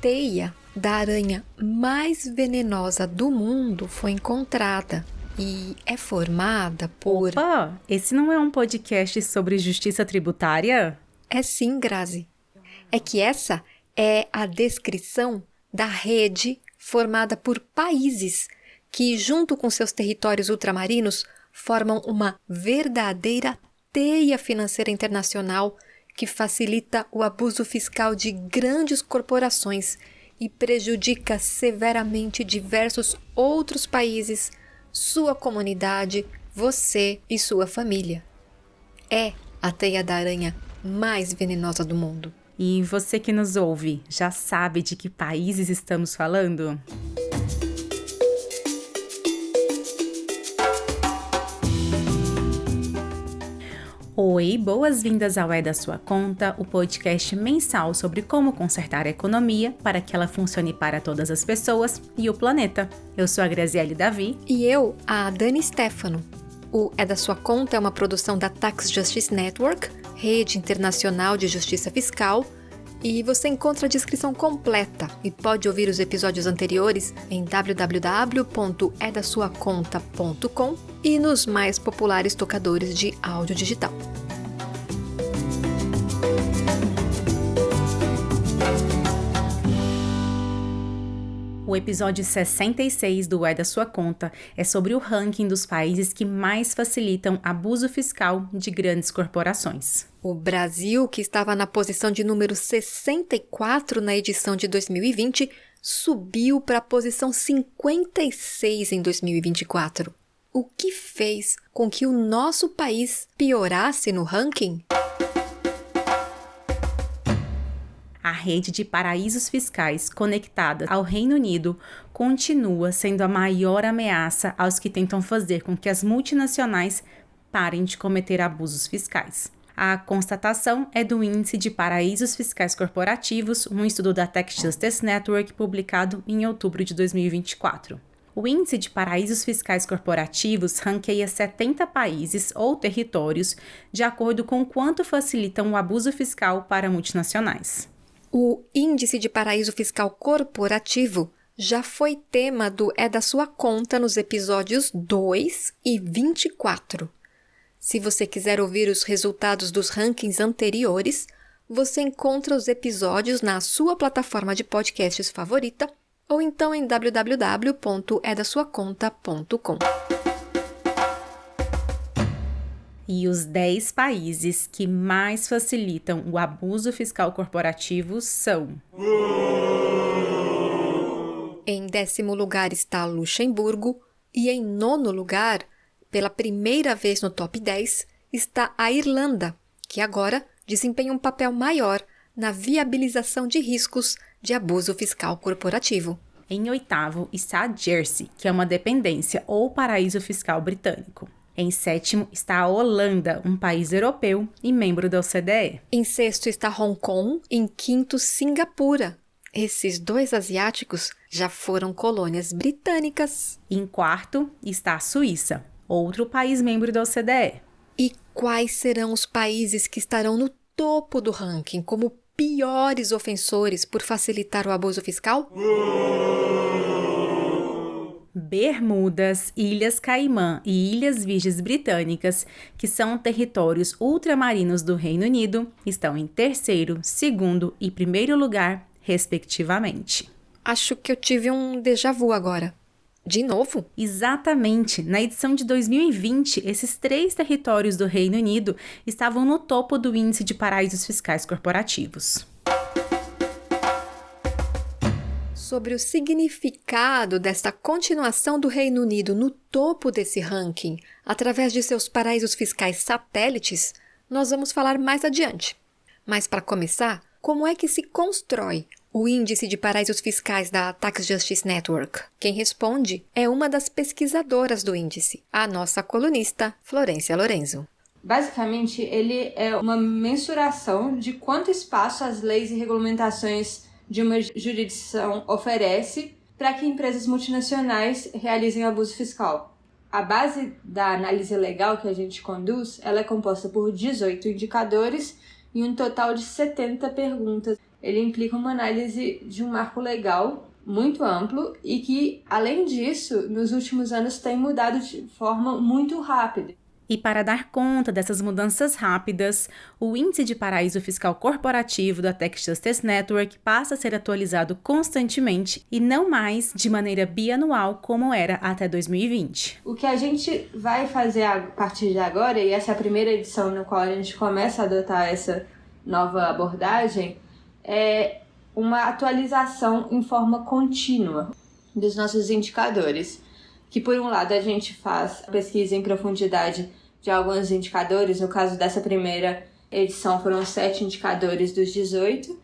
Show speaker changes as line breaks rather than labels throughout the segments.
teia da aranha mais venenosa do mundo foi encontrada e é formada por...
Opa, esse não é um podcast sobre justiça tributária?
É sim, Grazi. É que essa é a descrição da rede formada por países que, junto com seus territórios ultramarinos, formam uma verdadeira teia financeira internacional que facilita o abuso fiscal de grandes corporações e prejudica severamente diversos outros países, sua comunidade, você e sua família. É a teia da aranha mais venenosa do mundo.
E você que nos ouve, já sabe de que países estamos falando? Oi, boas-vindas ao É da Sua Conta, o podcast mensal sobre como consertar a economia para que ela funcione para todas as pessoas e o planeta. Eu sou a Graziele Davi.
E eu, a Dani Stefano. O É da Sua Conta é uma produção da Tax Justice Network, rede internacional de justiça fiscal, e você encontra a descrição completa e pode ouvir os episódios anteriores em www.edasuaconta.com e nos mais populares tocadores de áudio digital.
O episódio 66 do É da Sua Conta é sobre o ranking dos países que mais facilitam abuso fiscal de grandes corporações.
O Brasil, que estava na posição de número 64 na edição de 2020, subiu para a posição 56 em 2024. O que fez com que o nosso país piorasse no ranking?
A rede de paraísos fiscais conectada ao Reino Unido continua sendo a maior ameaça aos que tentam fazer com que as multinacionais parem de cometer abusos fiscais. A constatação é do Índice de Paraísos Fiscais Corporativos, um estudo da Tax Justice Network publicado em outubro de 2024. O Índice de Paraísos Fiscais Corporativos ranqueia 70 países ou territórios de acordo com quanto facilitam o abuso fiscal para multinacionais.
O Índice de Paraíso Fiscal Corporativo já foi tema do É da Sua Conta nos episódios 2 e 24. Se você quiser ouvir os resultados dos rankings anteriores, você encontra os episódios na sua plataforma de podcasts favorita ou então em www.edasuaconta.com.
E os 10 países que mais facilitam o abuso fiscal corporativo são...
Em 10º lugar está Luxemburgo e em 9º lugar, pela primeira vez no top 10, está a Irlanda, que agora desempenha um papel maior na viabilização de riscos de abuso fiscal corporativo.
Em 8º está a Jersey, que é uma dependência ou paraíso fiscal britânico. Em 7º está a Holanda, um país europeu e membro da OCDE.
Em 6º está Hong Kong, em 5º Singapura. Esses dois asiáticos já foram colônias britânicas.
Em 4º está a Suíça, outro país membro da OCDE.
E quais serão os países que estarão no topo do ranking como piores ofensores por facilitar o abuso fiscal?
Bermudas, Ilhas Caimã e Ilhas Virgens Britânicas, que são territórios ultramarinos do Reino Unido, estão em 3º, 2º e 1º lugar, respectivamente.
Acho que eu tive um déjà vu agora. De novo?
Exatamente! Na edição de 2020, esses 3 territórios do Reino Unido estavam no topo do Índice de Paraísos Fiscais Corporativos.
Sobre o significado desta continuação do Reino Unido no topo desse ranking, através de seus paraísos fiscais satélites, nós vamos falar mais adiante. Mas para começar, como é que se constrói o Índice de Paraísos Fiscais da Tax Justice Network? Quem responde é uma das pesquisadoras do índice, a nossa colunista Florência Lorenzo.
Basicamente, ele é uma mensuração de quanto espaço as leis e regulamentações de uma jurisdição oferece para que empresas multinacionais realizem abuso fiscal. A base da análise legal que a gente conduz, ela é composta por 18 indicadores e um total de 70 perguntas. ele implica uma análise de um marco legal muito amplo e que, além disso, nos últimos anos tem mudado de forma muito rápida.
E para dar conta dessas mudanças rápidas, o Índice de Paraíso Fiscal Corporativo da Tax Justice Network passa a ser atualizado constantemente e não mais de maneira bianual como era até 2020.
O que a gente vai fazer a partir de agora, e essa é a primeira edição na qual a gente começa a adotar essa nova abordagem, é uma atualização em forma contínua dos nossos indicadores. Que, por um lado, a gente faz pesquisa em profundidade de alguns indicadores. No caso dessa primeira edição, foram 7 indicadores dos 18.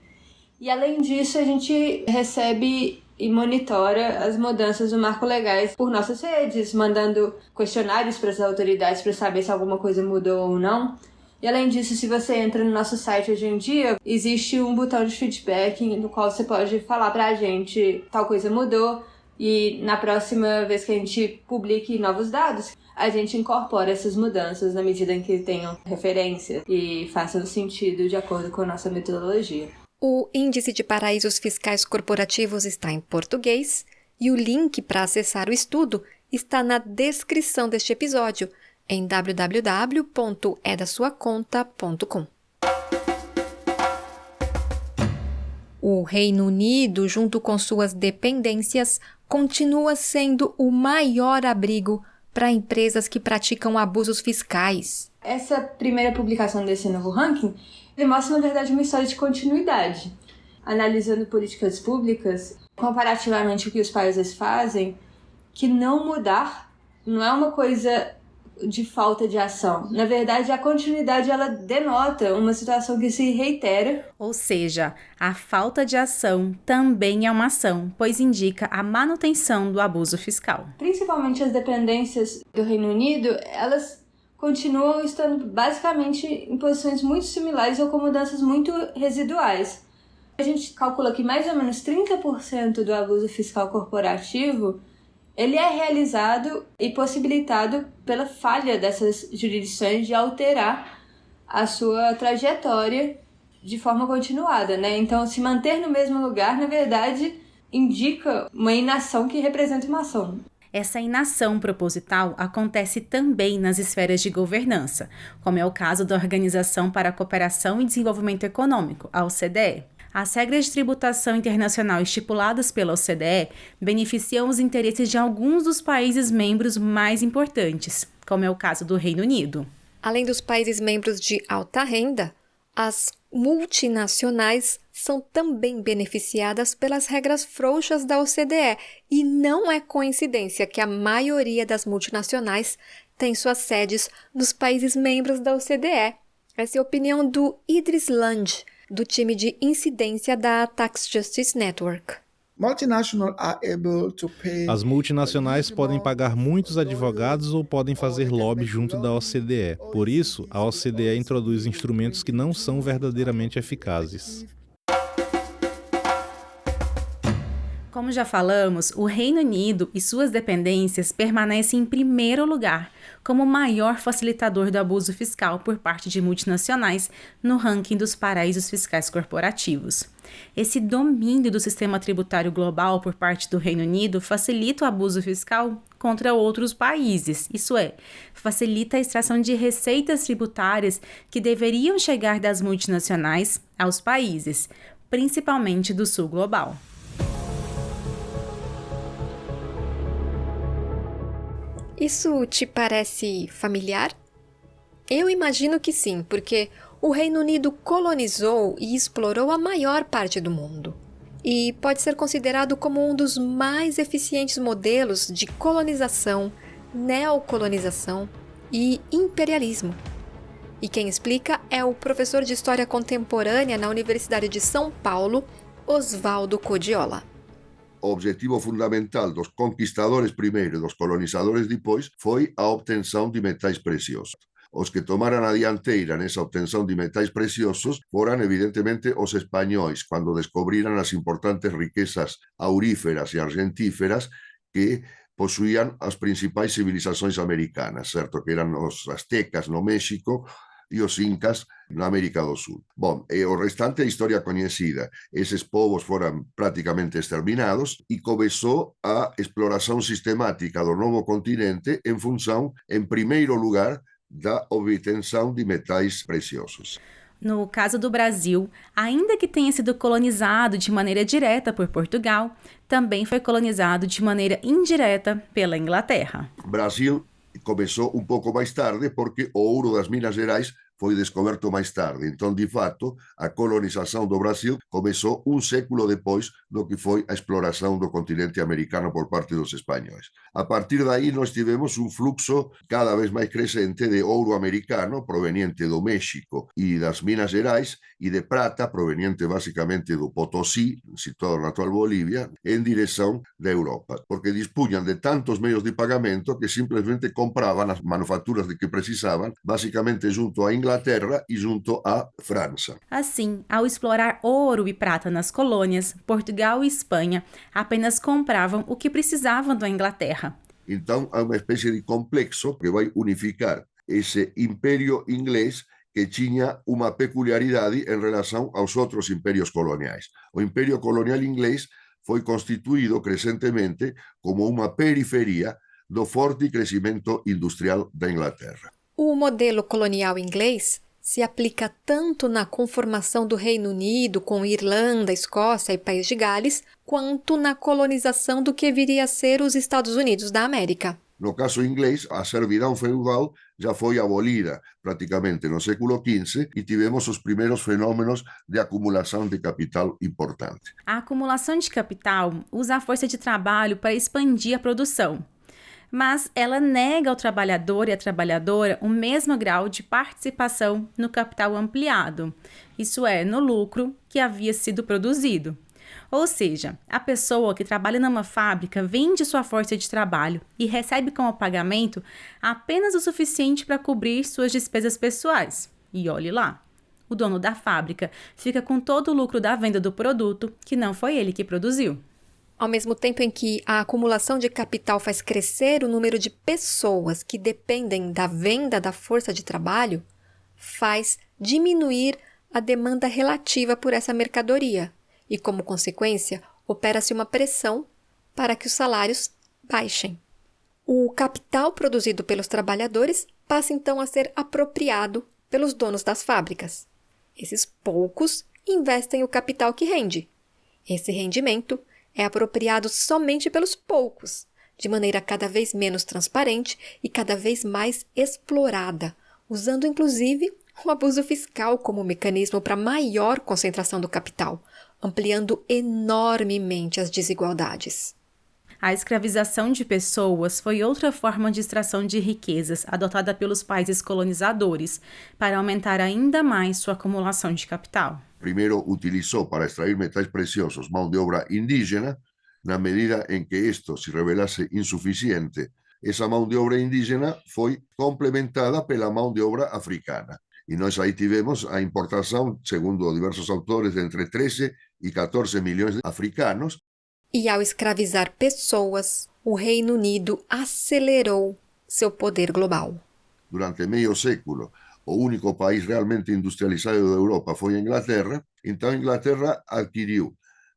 E, além disso, a gente recebe e monitora as mudanças do marco legais por nossas redes, mandando questionários para as autoridades para saber se alguma coisa mudou ou não. E, além disso, se você entra no nosso site hoje em dia, existe um botão de feedback no qual você pode falar para a gente tal coisa mudou. E na próxima vez que a gente publique novos dados, a gente incorpora essas mudanças na medida em que tenham referência e façam sentido de acordo com a nossa metodologia.
O Índice de Paraísos Fiscais Corporativos está em português e o link para acessar o estudo está na descrição deste episódio em www.edasuaconta.com. O Reino Unido, junto com suas dependências, continua sendo o maior abrigo para empresas que praticam abusos fiscais.
Essa primeira publicação desse novo ranking demonstra, na verdade, uma história de continuidade. Analisando políticas públicas, comparativamente o que os países fazem, que não mudar não é uma coisa de falta de ação. Na verdade, a continuidade ela denota uma situação que se reitera.
Ou seja, a falta de ação também é uma ação, pois indica a manutenção do abuso fiscal.
Principalmente as dependências do Reino Unido, elas continuam estando basicamente em posições muito similares ou com mudanças muito residuais. A gente calcula que mais ou menos 30% do abuso fiscal corporativo ele é realizado e possibilitado pela falha dessas jurisdições de alterar a sua trajetória de forma continuada, né? Então, se manter no mesmo lugar, na verdade, indica uma inação que representa uma ação.
Essa inação proposital acontece também nas esferas de governança, como é o caso da Organização para a Cooperação e Desenvolvimento Econômico, a OCDE. As regras de tributação internacional estipuladas pela OCDE beneficiam os interesses de alguns dos países membros mais importantes, como é o caso do Reino Unido.
Além dos países membros de alta renda, as multinacionais são também beneficiadas pelas regras frouxas da OCDE e não é coincidência que a maioria das multinacionais tem suas sedes nos países membros da OCDE. Essa é a opinião do Idris Lange, do time de incidência da Tax Justice Network.
As multinacionais podem pagar muitos advogados ou podem fazer lobby junto da OCDE. Por isso, a OCDE introduz instrumentos que não são verdadeiramente eficazes.
Como já falamos, o Reino Unido e suas dependências permanecem em primeiro lugar como o maior facilitador do abuso fiscal por parte de multinacionais no ranking dos paraísos fiscais corporativos. Esse domínio do sistema tributário global por parte do Reino Unido facilita o abuso fiscal contra outros países, isso é, facilita a extração de receitas tributárias que deveriam chegar das multinacionais aos países, principalmente do sul global.
Isso te parece familiar? Eu imagino que sim, porque o Reino Unido colonizou e explorou a maior parte do mundo. E pode ser considerado como um dos mais eficientes modelos de colonização, neocolonização e imperialismo. E quem explica é o professor de História Contemporânea na Universidade de São Paulo, Oswaldo Codiola.
O objetivo fundamental dos conquistadores primeiro e dos colonizadores depois foi a obtenção de metais preciosos. Os que tomaram a dianteira nessa obtenção de metais preciosos foram, evidentemente, os espanhóis, quando descobriram as importantes riquezas auríferas e argentíferas que possuíam as principais civilizações americanas, certo? Que eram os astecas no México, e os incas na América do Sul. Bom, o restante é história conhecida. Esses povos foram praticamente exterminados e começou a exploração sistemática do novo continente em função, em primeiro lugar, da obtenção de metais preciosos.
No caso do Brasil, ainda que tenha sido colonizado de maneira direta por Portugal, também foi colonizado de maneira indireta pela Inglaterra.
Brasil começou um pouco mais tarde porque o ouro das Minas Gerais foi descoberto mais tarde. Então, de fato, a colonização do Brasil começou um século depois do que foi a exploração do continente americano por parte dos espanhóis. A partir daí, nós tivemos um fluxo cada vez mais crescente de ouro americano proveniente do México e das Minas Gerais e de prata proveniente basicamente do Potosí, situado na atual Bolívia, em direção da Europa, porque dispunham de tantos meios de pagamento que simplesmente compravam as manufaturas de que precisavam, basicamente junto à Inglaterra e junto à França.
Assim, ao explorar ouro e prata nas colônias, Portugal e Espanha apenas compravam o que precisavam da Inglaterra.
Então, há uma espécie de complexo que vai unificar esse império inglês que tinha uma peculiaridade em relação aos outros impérios coloniais. O império colonial inglês foi constituído crescentemente como uma periferia do forte crescimento industrial da Inglaterra.
O modelo colonial inglês se aplica tanto na conformação do Reino Unido com Irlanda, Escócia e País de Gales, quanto na colonização do que viria a ser os Estados Unidos da América.
No caso inglês, a servidão feudal já foi abolida praticamente no século XV e tivemos os primeiros fenômenos de acumulação de capital importante.
A acumulação de capital usa a força de trabalho para expandir a produção, mas ela nega ao trabalhador e à trabalhadora o mesmo grau de participação no capital ampliado, isso é, no lucro que havia sido produzido. Ou seja, a pessoa que trabalha numa fábrica vende sua força de trabalho e recebe como pagamento apenas o suficiente para cobrir suas despesas pessoais. E olhe lá, o dono da fábrica fica com todo o lucro da venda do produto que não foi ele que produziu.
Ao mesmo tempo em que a acumulação de capital faz crescer o número de pessoas que dependem da venda da força de trabalho, faz diminuir a demanda relativa por essa mercadoria e, como consequência, opera-se uma pressão para que os salários baixem. O capital produzido pelos trabalhadores passa então a ser apropriado pelos donos das fábricas. Esses poucos investem o capital que rende. Esse rendimento é apropriado somente pelos poucos, de maneira cada vez menos transparente e cada vez mais explorada, usando inclusive o abuso fiscal como mecanismo para maior concentração do capital, ampliando enormemente as desigualdades.
A escravização de pessoas foi outra forma de extração de riquezas adotada pelos países colonizadores para aumentar ainda mais sua acumulação de capital.
Primeiro utilizou para extrair metais preciosos mão de obra indígena, na medida em que isto se revelasse insuficiente. Essa mão de obra indígena foi complementada pela mão de obra africana. E nós aí tivemos a importação, segundo diversos autores, de entre 13 e 14 milhões de africanos.
E ao escravizar pessoas, o Reino Unido acelerou seu poder global.
Durante meio século, o único país realmente industrializado da Europa foi a Inglaterra. Então a Inglaterra adquiriu,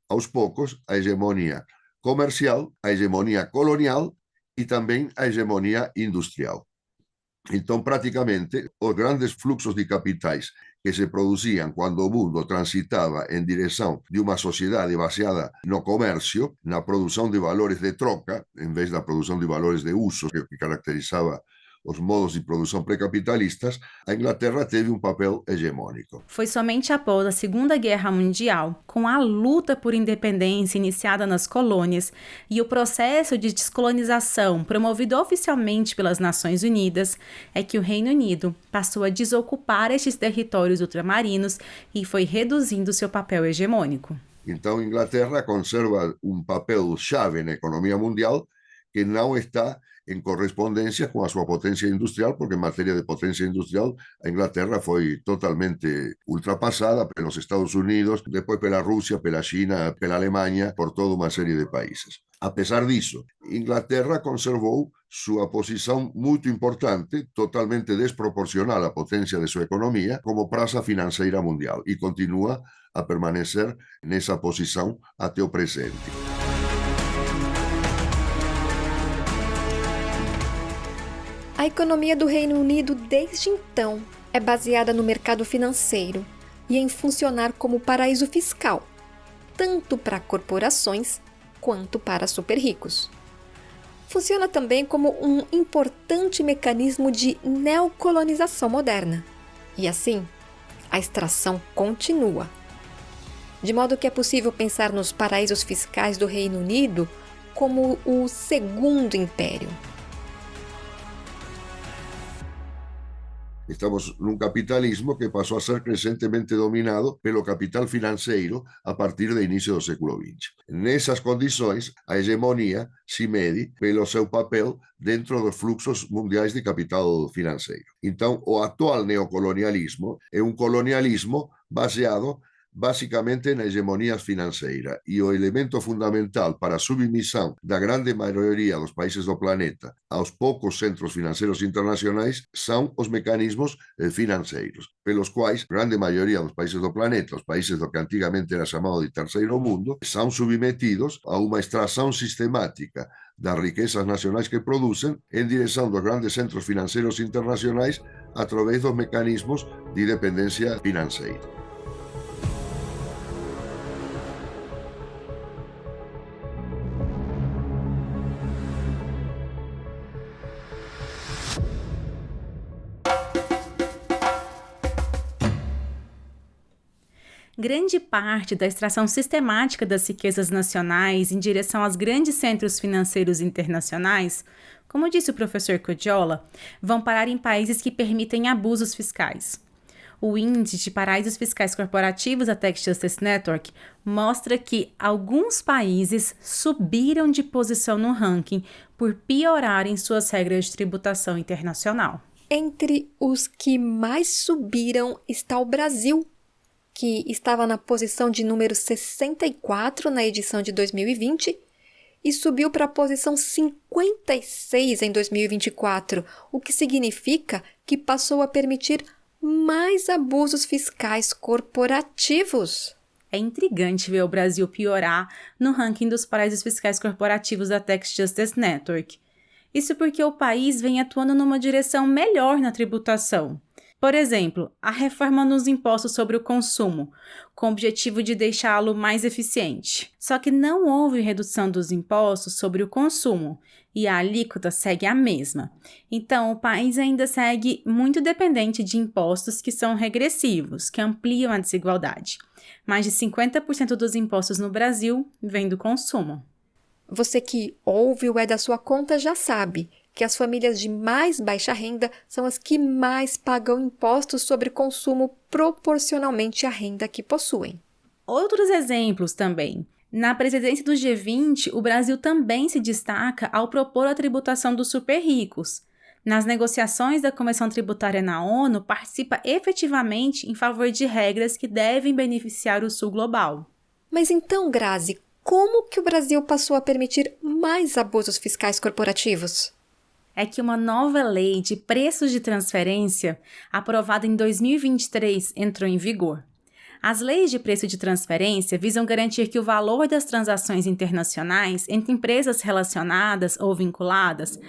aos poucos, a hegemonia comercial, a hegemonia colonial e também a hegemonia industrial. Então, praticamente, os grandes fluxos de capitais que se produziam quando o mundo transitava em direção de uma sociedade baseada no comércio, na produção de valores de troca, em vez da produção de valores de uso, que caracterizava os modos de produção pré-capitalistas, a Inglaterra teve um papel hegemônico.
Foi somente após a Segunda Guerra Mundial, com a luta por independência iniciada nas colônias e o processo de descolonização promovido oficialmente pelas Nações Unidas, é que o Reino Unido passou a desocupar estes territórios ultramarinos e foi reduzindo seu papel hegemônico.
Então, a Inglaterra conserva um papel chave na economia mundial que não está em correspondência com a sua potência industrial, porque em matéria de potência industrial a Inglaterra foi totalmente ultrapassada pelos Estados Unidos, depois pela Rússia, pela China, pela Alemanha, por toda uma série de países. Apesar disso, Inglaterra conservou sua posição muito importante, totalmente desproporcional à potência de sua economia, como praça financeira mundial e continua a permanecer nessa posição até o presente.
A economia do Reino Unido, desde então, é baseada no mercado financeiro e em funcionar como paraíso fiscal, tanto para corporações quanto para super ricos. Funciona também como um importante mecanismo de neocolonização moderna. E assim, a extração continua. De modo que é possível pensar nos paraísos fiscais do Reino Unido como o segundo império.
Estamos num capitalismo que passou a ser crescentemente dominado pelo capital financeiro a partir do início do século XX. Nessas condições, a hegemonia se mede pelo seu papel dentro dos fluxos mundiais de capital financeiro. Então, o atual neocolonialismo é um colonialismo baseado basicamente na hegemonia financeira, e o elemento fundamental para a submissão da grande maioria dos países do planeta aos poucos centros financeiros internacionais são os mecanismos financeiros, pelos quais a grande maioria dos países do planeta, os países do que antigamente era chamado de terceiro mundo, são submetidos a uma extração sistemática das riquezas nacionais que produzem em direção dos grandes centros financeiros internacionais através dos mecanismos de dependência financeira.
Grande parte da extração sistemática das riquezas nacionais em direção aos grandes centros financeiros internacionais, como disse o professor Codiola, vão parar em países que permitem abusos fiscais. O índice de paraísos fiscais corporativos da Tax Justice Network mostra que alguns países subiram de posição no ranking por piorarem suas regras de tributação internacional.
Entre os que mais subiram está o Brasil, que estava na posição de número 64 na edição de 2020 e subiu para a posição 56 em 2024, o que significa que passou a permitir mais abusos fiscais corporativos.
É intrigante ver o Brasil piorar no ranking dos paraísos fiscais corporativos da Tax Justice Network. Isso porque o país vem atuando numa direção melhor na tributação. Por exemplo, a reforma nos impostos sobre o consumo, com o objetivo de deixá-lo mais eficiente. Só que não houve redução dos impostos sobre o consumo e a alíquota segue a mesma. Então, o país ainda segue muito dependente de impostos que são regressivos, que ampliam a desigualdade. Mais de 50% dos impostos no Brasil vêm do consumo.
Você que ouve o É da Sua Conta já sabe que as famílias de mais baixa renda são as que mais pagam impostos sobre consumo proporcionalmente à renda que possuem.
Outros exemplos também. Na presidência do G20, o Brasil também se destaca ao propor a tributação dos super ricos. Nas negociações da Convenção Tributária na ONU, participa efetivamente em favor de regras que devem beneficiar o Sul global.
Mas então, Grazi, como que o Brasil passou a permitir mais abusos fiscais corporativos?
É que uma nova lei de preços de transferência, aprovada em 2023, entrou em vigor. As leis de preço de transferência visam garantir que o valor das transações internacionais entre empresas relacionadas ou vinculadas,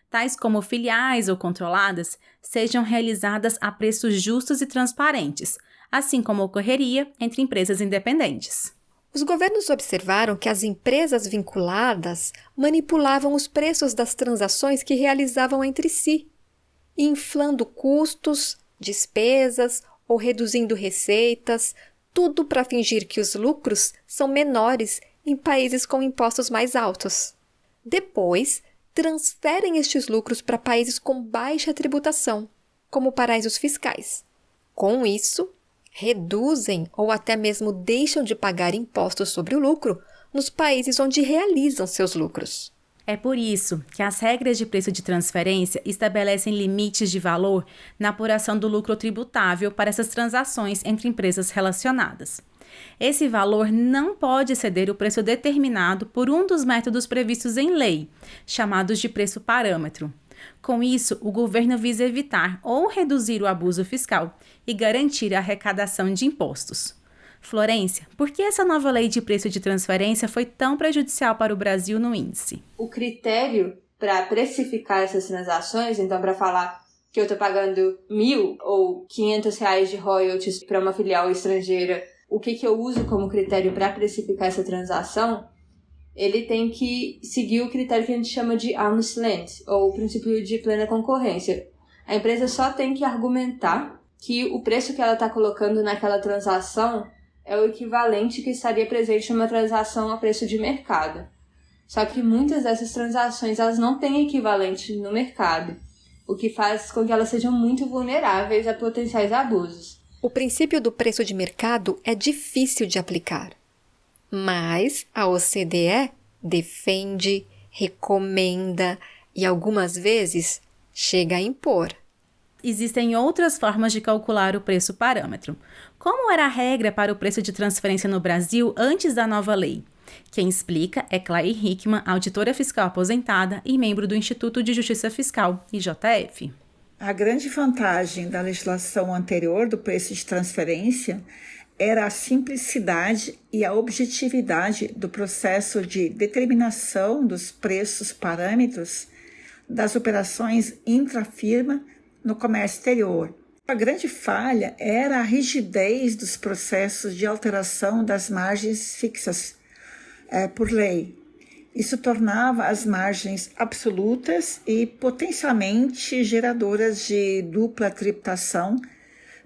tais como filiais ou controladas, sejam realizadas a preços justos e transparentes, assim como ocorreria entre empresas independentes.
Os governos observaram que as empresas vinculadas manipulavam os preços das transações que realizavam entre si, inflando custos, despesas ou reduzindo receitas, tudo para fingir que os lucros são menores em países com impostos mais altos. Depois, transferem estes lucros para países com baixa tributação, como paraísos fiscais. Com isso, reduzem ou até mesmo deixam de pagar impostos sobre o lucro nos países onde realizam seus lucros.
É por isso que as regras de preço de transferência estabelecem limites de valor na apuração do lucro tributável para essas transações entre empresas relacionadas. Esse valor não pode exceder o preço determinado por um dos métodos previstos em lei, chamados de preço parâmetro. Com isso, o governo visa evitar ou reduzir o abuso fiscal e garantir a arrecadação de impostos. Florência, por que essa nova lei de preço de transferência foi tão prejudicial para o Brasil no índice?
O critério para precificar essas transações, então para falar que eu estou pagando 1.000 ou R$500 de royalties para uma filial estrangeira, o que eu uso como critério para precificar essa transação, ele tem que seguir o critério que a gente chama de arm's length, ou o princípio de plena concorrência. A empresa só tem que argumentar que o preço que ela está colocando naquela transação é o equivalente que estaria presente numa transação a preço de mercado. Só que muitas dessas transações elas não têm equivalente no mercado, o que faz com que elas sejam muito vulneráveis a potenciais abusos.
O princípio do preço de mercado é difícil de aplicar, mas a OCDE defende, recomenda e algumas vezes chega a impor.
Existem outras formas de calcular o preço parâmetro. Como era a regra para o preço de transferência no Brasil antes da nova lei? Quem explica é Clair Hickman, auditora fiscal aposentada e membro do Instituto de Justiça Fiscal, IJF.
A grande vantagem da legislação anterior do preço de transferência era a simplicidade e a objetividade do processo de determinação dos preços parâmetros das operações intrafirma no comércio exterior. A grande falha era a rigidez dos processos de alteração das margens fixas por lei. Isso tornava as margens absolutas e potencialmente geradoras de dupla tributação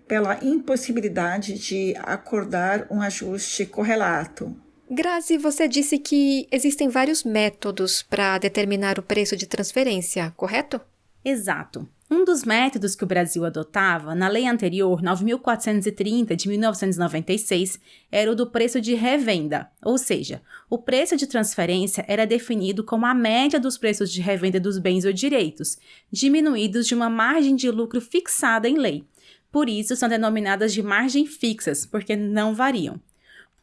pela impossibilidade de acordar um ajuste correlato.
Grazi, você disse que existem vários métodos para determinar o preço de transferência, correto?
Exato. Um dos métodos que o Brasil adotava na lei anterior, 9.430 de 1996, era o do preço de revenda, ou seja, o preço de transferência era definido como a média dos preços de revenda dos bens ou direitos, diminuídos de uma margem de lucro fixada em lei. Por isso, são denominadas de margem fixas, porque não variam.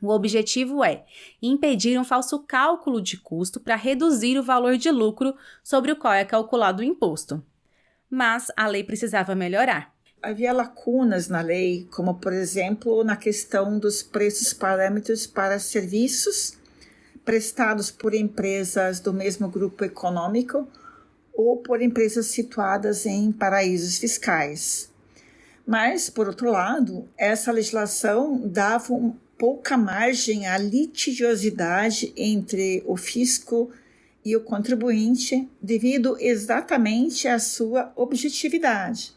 O objetivo é impedir um falso cálculo de custo para reduzir o valor de lucro sobre o qual é calculado o imposto. Mas a lei precisava melhorar.
Havia lacunas na lei, como, por exemplo, na questão dos preços parâmetros para serviços prestados por empresas do mesmo grupo econômico ou por empresas situadas em paraísos fiscais. Mas, por outro lado, essa legislação dava pouca margem à litigiosidade entre o fisco e o contribuinte devido exatamente à sua objetividade.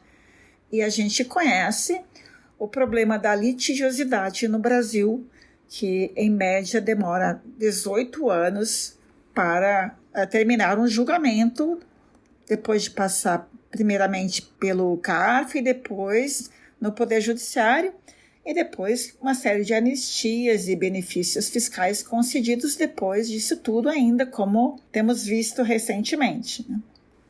E a gente conhece o problema da litigiosidade no Brasil, que em média demora 18 anos para terminar um julgamento, depois de passar primeiramente pelo CARF e depois no Poder Judiciário, e depois uma série de anistias e benefícios fiscais concedidos depois disso tudo ainda, como temos visto recentemente.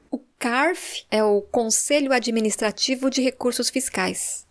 O CARF é o Conselho Administrativo de Recursos Fiscais.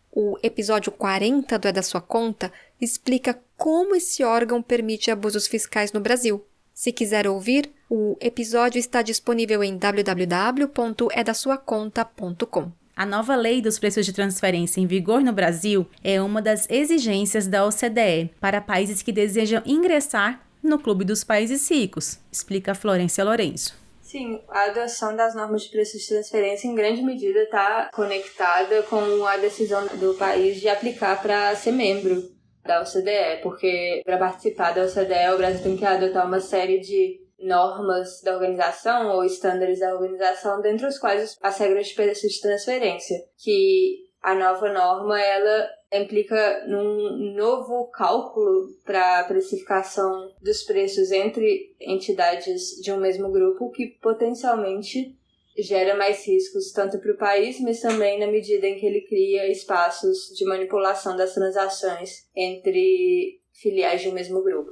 O episódio 40 do É da Sua Conta explica como esse órgão permite abusos fiscais no Brasil. Se quiser ouvir, o episódio está disponível em www.edasuaconta.com.
A nova lei dos preços de transferência em vigor no Brasil é uma das exigências da OCDE para países que desejam ingressar no Clube dos Países Ricos, explica Florência Lourenço.
Sim, a adoção das normas de preços de transferência em grande medida está conectada com a decisão do país de aplicar para ser membro da OCDE, porque para participar da OCDE o Brasil tem que adotar uma série de normas da organização ou estándares da organização, dentre os quais as regras de preço de transferência, que a nova norma ela implica num novo cálculo para a precificação dos preços entre entidades de um mesmo grupo, que potencialmente gera mais riscos tanto para o país, mas também na medida em que ele cria espaços de manipulação das transações entre filiais de um mesmo grupo.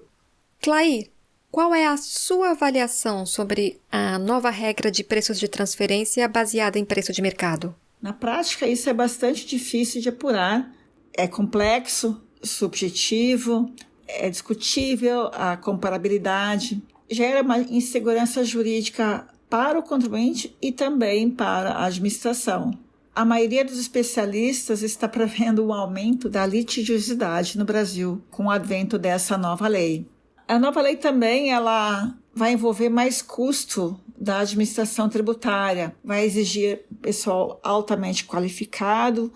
Clair, Qual é a sua avaliação sobre a nova regra de preços de transferência baseada em preço de mercado?
Na prática, isso é bastante difícil de apurar. É complexo, subjetivo, é discutível a comparabilidade, gera uma insegurança jurídica para o contribuinte e também para a administração. A maioria dos especialistas está prevendo um aumento da litigiosidade no Brasil com o advento dessa nova lei. A nova lei também ela vai envolver mais custo da administração tributária, vai exigir pessoal altamente qualificado,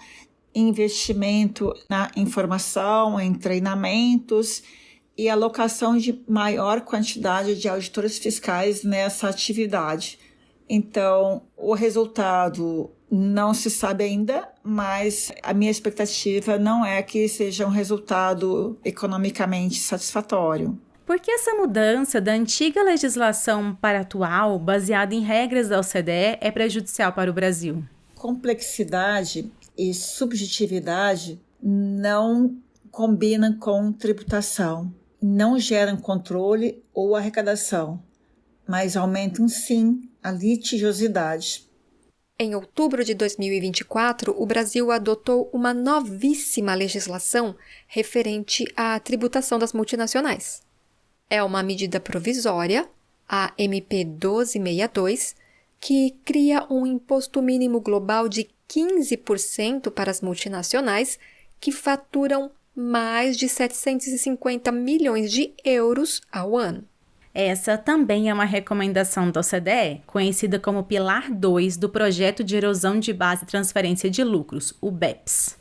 investimento na informação, em treinamentos e alocação de maior quantidade de auditores fiscais nessa atividade. Então, o resultado não se sabe ainda, mas a minha expectativa não é que seja um resultado economicamente satisfatório.
Por que essa mudança da antiga legislação para a atual, baseada em regras da OCDE, é prejudicial para o Brasil?
Complexidade e subjetividade não combinam com tributação, não geram controle ou arrecadação, mas aumentam sim a litigiosidade.
Em outubro de 2024, o Brasil adotou uma novíssima legislação referente à tributação das multinacionais. É uma medida provisória, a MP 1262, que cria um imposto mínimo global de 15% para as multinacionais que faturam mais de 750 milhões de euros ao ano.
Essa também é uma recomendação da OCDE, conhecida como Pilar 2 do Projeto de Erosão de Base e Transferência de Lucros, o BEPS.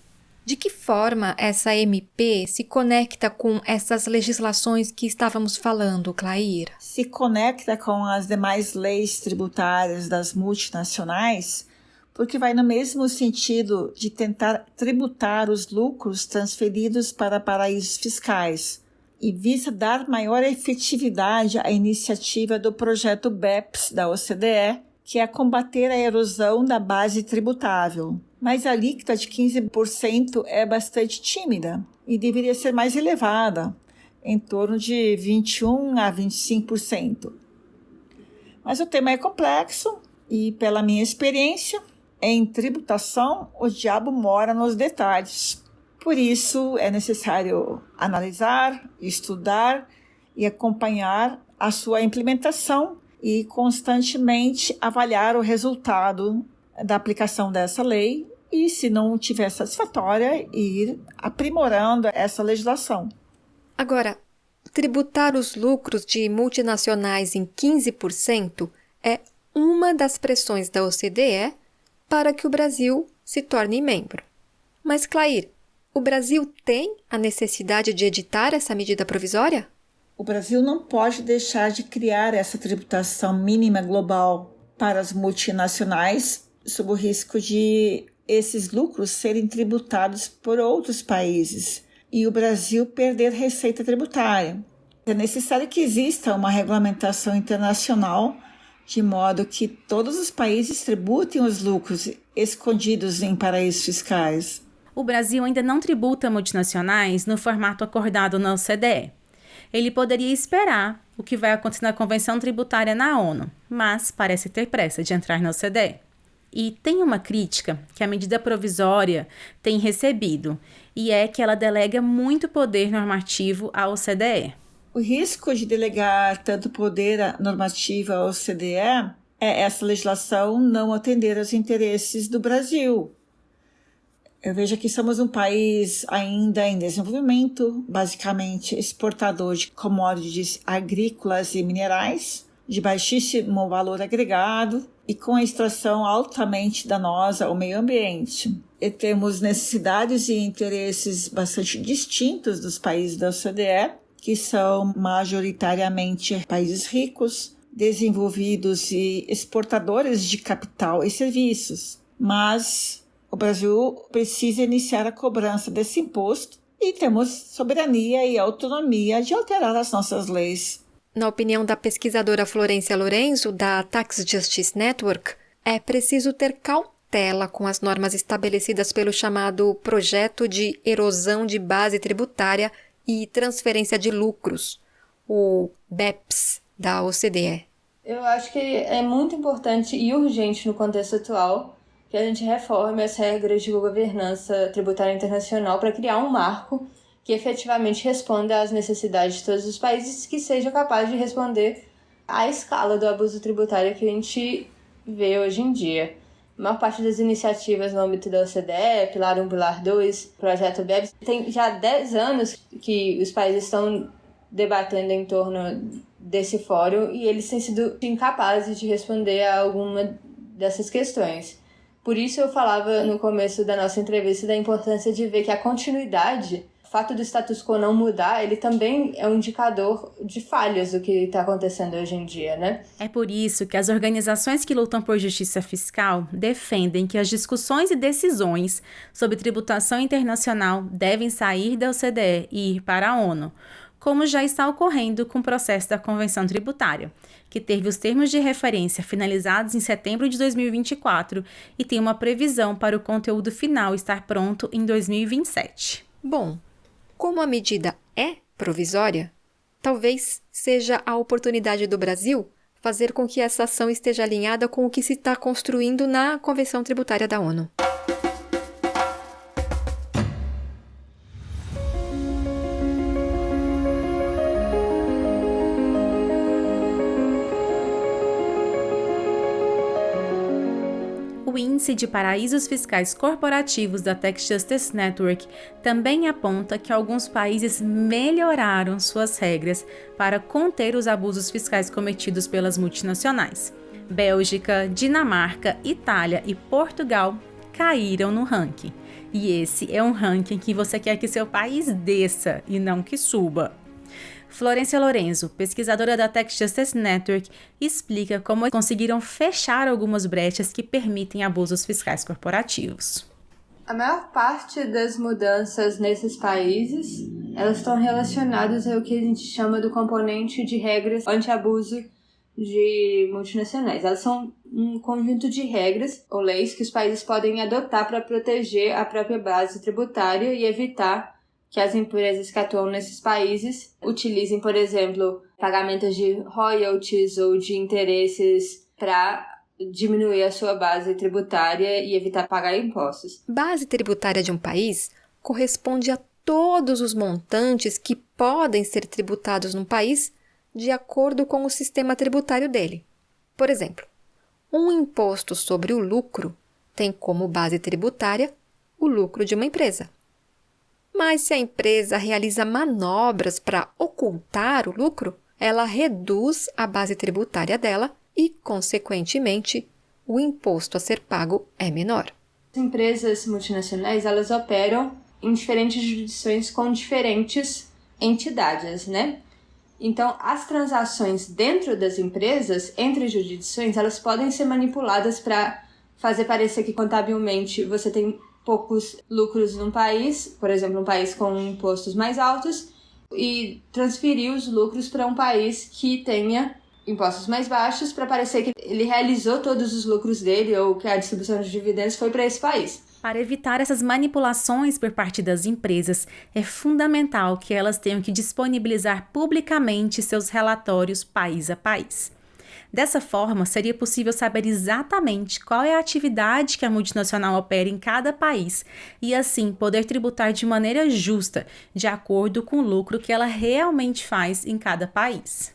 De que forma essa MP se conecta com essas legislações que estávamos falando, Clair?
Se conecta com as demais leis tributárias das multinacionais, porque vai no mesmo sentido de tentar tributar os lucros transferidos para paraísos fiscais e visa dar maior efetividade à iniciativa do projeto BEPS da OCDE, que é combater a erosão da base tributável. Mas a alíquota de 15% é bastante tímida e deveria ser mais elevada, em torno de 21% a 25%. Mas o tema é complexo e, pela minha experiência, em tributação, o diabo mora nos detalhes. Por isso, é necessário analisar, estudar e acompanhar a sua implementação e constantemente avaliar o resultado da aplicação dessa lei e, se não tiver satisfatória, ir aprimorando essa legislação.
Agora, tributar os lucros de multinacionais em 15% é uma das pressões da OCDE para que o Brasil se torne membro. Mas, Clair, o Brasil tem a necessidade de editar essa medida provisória?
O Brasil não pode deixar de criar essa tributação mínima global para as multinacionais, sob o risco de esses lucros serem tributados por outros países e o Brasil perder receita tributária. É necessário que exista uma regulamentação internacional de modo que todos os países tributem os lucros escondidos em paraísos fiscais.
O Brasil ainda não tributa multinacionais no formato acordado na OCDE. Ele poderia esperar o que vai acontecer na Convenção Tributária na ONU, mas parece ter pressa de entrar na OCDE. E tem uma crítica que a medida provisória tem recebido, e é que ela delega muito poder normativo à OCDE.
O risco de delegar tanto poder normativo à OCDE é essa legislação não atender aos interesses do Brasil. Eu vejo que somos um país ainda em desenvolvimento, basicamente exportador de commodities agrícolas e minerais, de baixíssimo valor agregado e com a extração altamente danosa ao meio ambiente. E temos necessidades e interesses bastante distintos dos países da OCDE, que são majoritariamente países ricos, desenvolvidos e exportadores de capital e serviços. Mas o Brasil precisa iniciar a cobrança desse imposto e temos soberania e autonomia de alterar as nossas leis.
Na opinião da pesquisadora Florência Lorenzo, da Tax Justice Network, é preciso ter cautela com as normas estabelecidas pelo chamado Projeto de Erosão de Base Tributária e Transferência de Lucros, o BEPS da OCDE?
Eu acho que é muito importante e urgente no contexto atual que a gente reforme as regras de governança tributária internacional para criar um marco que efetivamente responda às necessidades de todos os países, que seja capaz de responder à escala do abuso tributário que a gente vê hoje em dia. A maior parte das iniciativas no âmbito da OCDE, Pilar 1, Pilar 2, Projeto BEPS, tem já 10 anos que os países estão debatendo em torno desse fórum e eles têm sido incapazes de responder a alguma dessas questões. Por isso eu falava no começo da nossa entrevista da importância de ver que a continuidade, o fato do status quo não mudar, ele também é um indicador de falhas do que está acontecendo hoje em dia, né?
É por isso que as organizações que lutam por justiça fiscal defendem que as discussões e decisões sobre tributação internacional devem sair da OCDE e ir para a ONU, como já está ocorrendo com o processo da Convenção Tributária, que teve os termos de referência finalizados em setembro de 2024 e tem uma previsão para o conteúdo final estar pronto em 2027.
Bom, como a medida é provisória, talvez seja a oportunidade do Brasil fazer com que essa ação esteja alinhada com o que se está construindo na Convenção Tributária da ONU.
O Índice de Paraísos Fiscais Corporativos da Tax Justice Network também aponta que alguns países melhoraram suas regras para conter os abusos fiscais cometidos pelas multinacionais. Bélgica, Dinamarca, Itália e Portugal caíram no ranking. E esse é um ranking que você quer que seu país desça e não que suba. Florência Lorenzo, pesquisadora da Tax Justice Network, explica como conseguiram fechar algumas brechas que permitem abusos fiscais corporativos.
A maior parte das mudanças nesses países, elas estão relacionadas ao que a gente chama do componente de regras anti-abuso de multinacionais. Elas são um conjunto de regras ou leis que os países podem adotar para proteger a própria base tributária e evitar que as empresas que atuam nesses países utilizem, por exemplo, pagamentos de royalties ou de interesses para diminuir a sua base tributária e evitar pagar impostos.
Base tributária de um país corresponde a todos os montantes que podem ser tributados num país de acordo com o sistema tributário dele. Por exemplo, um imposto sobre o lucro tem como base tributária o lucro de uma empresa. Mas se a empresa realiza manobras para ocultar o lucro, ela reduz a base tributária dela e, consequentemente, o imposto a ser pago é menor.
As empresas multinacionais, elas operam em diferentes jurisdições com diferentes entidades, né? Então, as transações dentro das empresas, entre jurisdições, elas podem ser manipuladas para fazer parecer que contabilmente você tem poucos lucros num país, por exemplo, um país com impostos mais altos, e transferir os lucros para um país que tenha impostos mais baixos para parecer que ele realizou todos os lucros dele ou que a distribuição de dividendos foi para esse país.
Para evitar essas manipulações por parte das empresas, é fundamental que elas tenham que disponibilizar publicamente seus relatórios país a país. Dessa forma, seria possível saber exatamente qual é a atividade que a multinacional opera em cada país e, assim, poder tributar de maneira justa, de acordo com o lucro que ela realmente faz em cada país.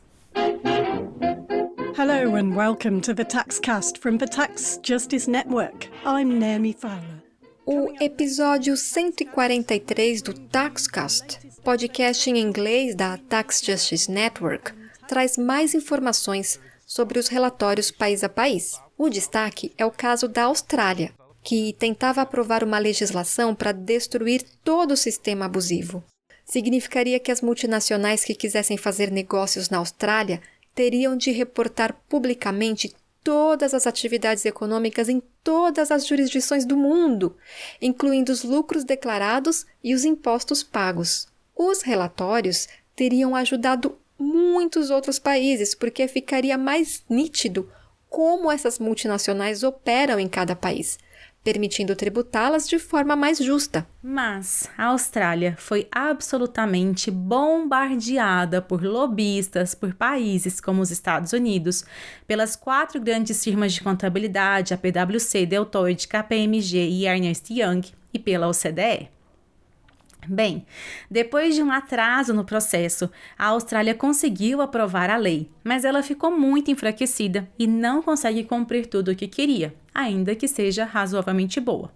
Hello and welcome to the TaxCast from the Tax Justice Network. I'm Naomi Fowler.
O episódio 143 do TaxCast, podcast em inglês da Tax Justice Network, traz mais informações sobre os relatórios país a país. O destaque é o caso da Austrália, que tentava aprovar uma legislação para destruir todo o sistema abusivo. Significaria que as multinacionais que quisessem fazer negócios na Austrália teriam de reportar publicamente todas as atividades econômicas em todas as jurisdições do mundo, incluindo os lucros declarados e os impostos pagos. Os relatórios teriam ajudado muitos outros países, porque ficaria mais nítido como essas multinacionais operam em cada país, permitindo tributá-las de forma mais justa.
Mas a Austrália foi absolutamente bombardeada por lobistas, por países como os Estados Unidos, pelas 4 grandes firmas de contabilidade, a PwC, Deloitte, KPMG e Ernst Young, e pela OCDE. Bem, depois de um atraso no processo, a Austrália conseguiu aprovar a lei, mas ela ficou muito enfraquecida e não consegue cumprir tudo o que queria, ainda que seja razoavelmente boa.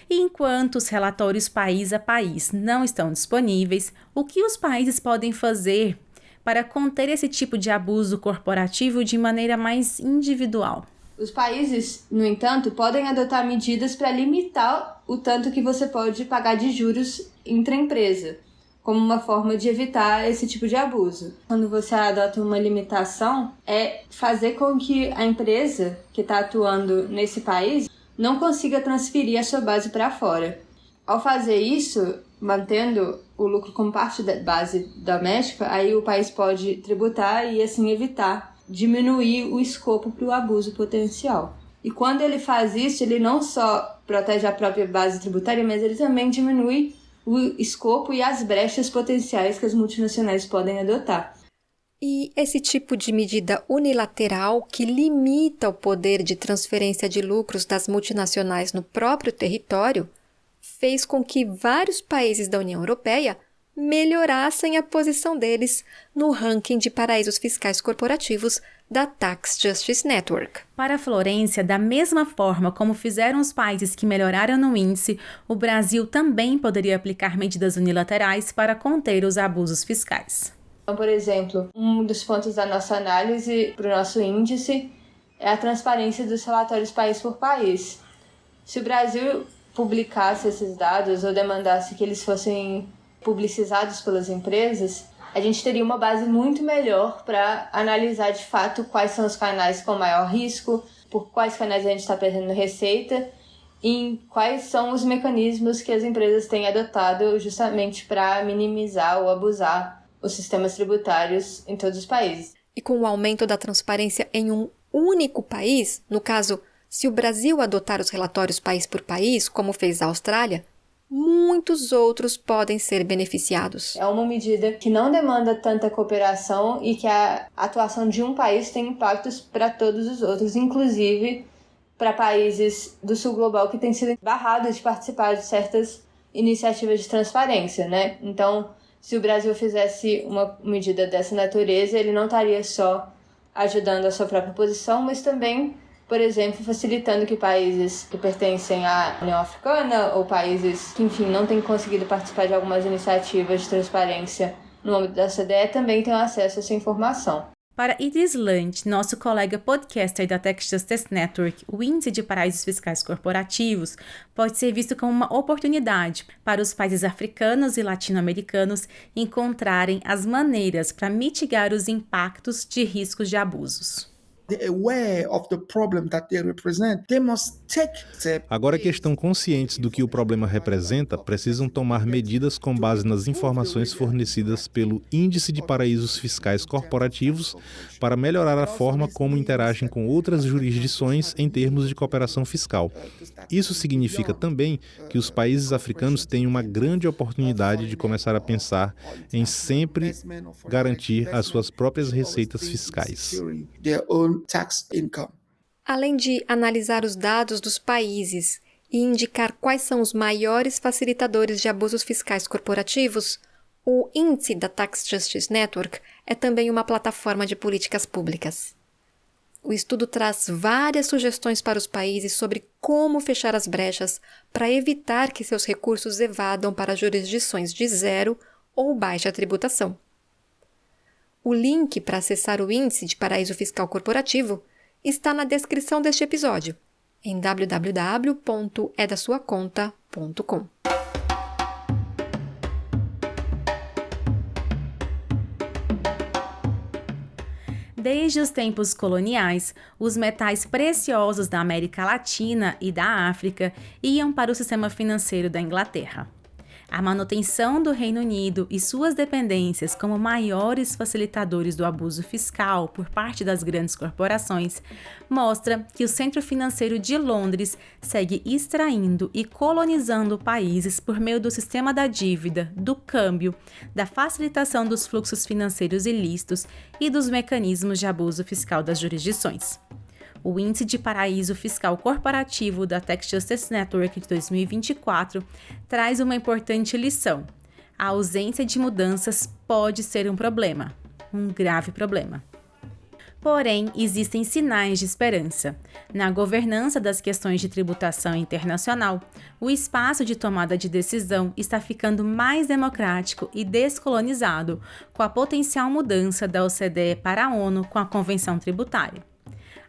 E enquanto os relatórios país a país não estão disponíveis, o que os países podem fazer para conter esse tipo de abuso corporativo de maneira mais individual?
Os países, no entanto, podem adotar medidas para limitar o tanto que você pode pagar de juros intra-empresa, como uma forma de evitar esse tipo de abuso. Quando você adota uma limitação, é fazer com que a empresa que está atuando nesse país não consiga transferir a sua base para fora. Ao fazer isso, mantendo o lucro como parte da base doméstica, aí o país pode tributar e assim evitar diminuir o escopo para o abuso potencial. E quando ele faz isso, ele não só protege a própria base tributária, mas ele também diminui o escopo e as brechas potenciais que as multinacionais podem adotar.
E esse tipo de medida unilateral que limita o poder de transferência de lucros das multinacionais no próprio território fez com que vários países da União Europeia melhorassem a posição deles no ranking de paraísos fiscais corporativos da Tax Justice Network.
Para a Florência, da mesma forma como fizeram os países que melhoraram no índice, o Brasil também poderia aplicar medidas unilaterais para conter os abusos fiscais.
Então, por exemplo, um dos pontos da nossa análise para o nosso índice é a transparência dos relatórios país por país. Se o Brasil publicasse esses dados ou demandasse que eles fossem publicizados pelas empresas, a gente teria uma base muito melhor para analisar de fato quais são os canais com maior risco, por quais canais a gente está perdendo receita e quais são os mecanismos que as empresas têm adotado justamente para minimizar ou abusar os sistemas tributários em todos os países.
E com o aumento da transparência em um único país, no caso, se o Brasil adotar os relatórios país por país, como fez a Austrália, muitos outros podem ser beneficiados.
É uma medida que não demanda tanta cooperação e que a atuação de um país tem impactos para todos os outros, inclusive para países do sul global que têm sido barrados de participar de certas iniciativas de transparência, né? Então, se o Brasil fizesse uma medida dessa natureza, ele não estaria só ajudando a sua própria posição, mas também, por exemplo, facilitando que países que pertencem à União Africana ou países que, enfim, não têm conseguido participar de algumas iniciativas de transparência no âmbito da OCDE também tenham acesso a essa informação.
Para Idris Land, nosso colega podcaster da Tax Justice Network, o índice de paraísos fiscais corporativos pode ser visto como uma oportunidade para os países africanos e latino-americanos encontrarem as maneiras para mitigar os impactos de riscos de abusos.
Agora que estão conscientes do que o problema representa, precisam tomar medidas com base nas informações fornecidas pelo Índice de Paraísos Fiscais Corporativos para melhorar a forma como interagem com outras jurisdições em termos de cooperação fiscal. Isso significa também que os países africanos têm uma grande oportunidade de começar a pensar em sempre garantir as suas próprias receitas fiscais.
Além de analisar os dados dos países e indicar quais são os maiores facilitadores de abusos fiscais corporativos, o índice da Tax Justice Network é também uma plataforma de políticas públicas. O estudo traz várias sugestões para os países sobre como fechar as brechas para evitar que seus recursos evadam para jurisdições de zero ou baixa tributação. O link para acessar o Índice de Paraíso Fiscal Corporativo está na descrição deste episódio, em www.edasuaconta.com.
Desde os tempos coloniais, os metais preciosos da América Latina e da África iam para o sistema financeiro da Inglaterra. A manutenção do Reino Unido e suas dependências como maiores facilitadores do abuso fiscal por parte das grandes corporações mostra que o Centro Financeiro de Londres segue extraindo e colonizando países por meio do sistema da dívida, do câmbio, da facilitação dos fluxos financeiros ilícitos e dos mecanismos de abuso fiscal das jurisdições. O Índice de Paraíso Fiscal Corporativo da Tax Justice Network de 2024 traz uma importante lição. A ausência de mudanças pode ser um problema, um grave problema. Porém, existem sinais de esperança. Na governança das questões de tributação internacional, o espaço de tomada de decisão está ficando mais democrático e descolonizado, com a potencial mudança da OCDE para a ONU com a Convenção Tributária.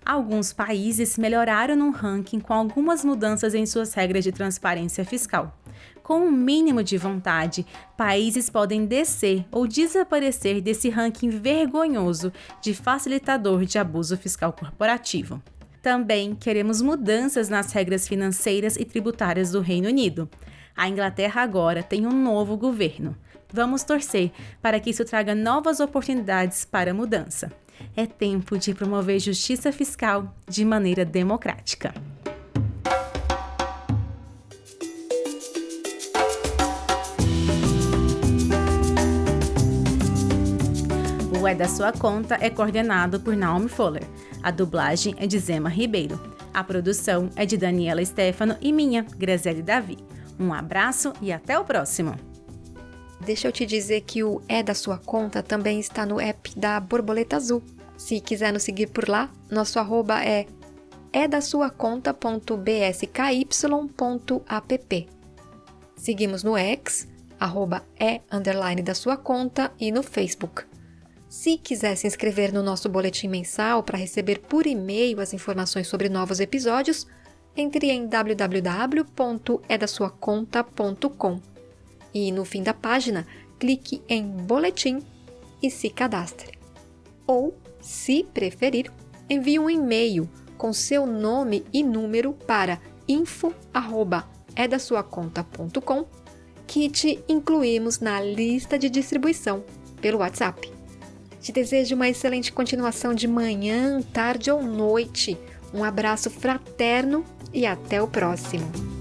Alguns países melhoraram no ranking com algumas mudanças em suas regras de transparência fiscal. Com um mínimo de vontade, países podem descer ou desaparecer desse ranking vergonhoso de facilitador de abuso fiscal corporativo. Também queremos mudanças nas regras financeiras e tributárias do Reino Unido. A Inglaterra agora tem um novo governo. Vamos torcer para que isso traga novas oportunidades para a mudança. É tempo de promover justiça fiscal de maneira democrática. O É da Sua Conta é coordenado por Naomi Fuller. A dublagem é de Zema Ribeiro. A produção é de Daniela Stefano e minha, Graziele Davi. Um abraço e até o próximo!
Deixa eu te dizer que o É da Sua Conta também está no app da Borboleta Azul. Se quiser nos seguir por lá, nosso arroba é edasuaconta.bsky.app. Seguimos no X, @da sua conta e no Facebook. Se quiser se inscrever no nosso boletim mensal para receber por e-mail as informações sobre novos episódios, entre em www.edasuaconta.com. E no fim da página, clique em Boletim e se cadastre. Ou, se preferir, envie um e-mail com seu nome e número para info@edasuaconta.com, que te incluímos na lista de distribuição pelo WhatsApp. Te desejo uma excelente continuação de manhã, tarde ou noite. Um abraço fraterno e até o próximo!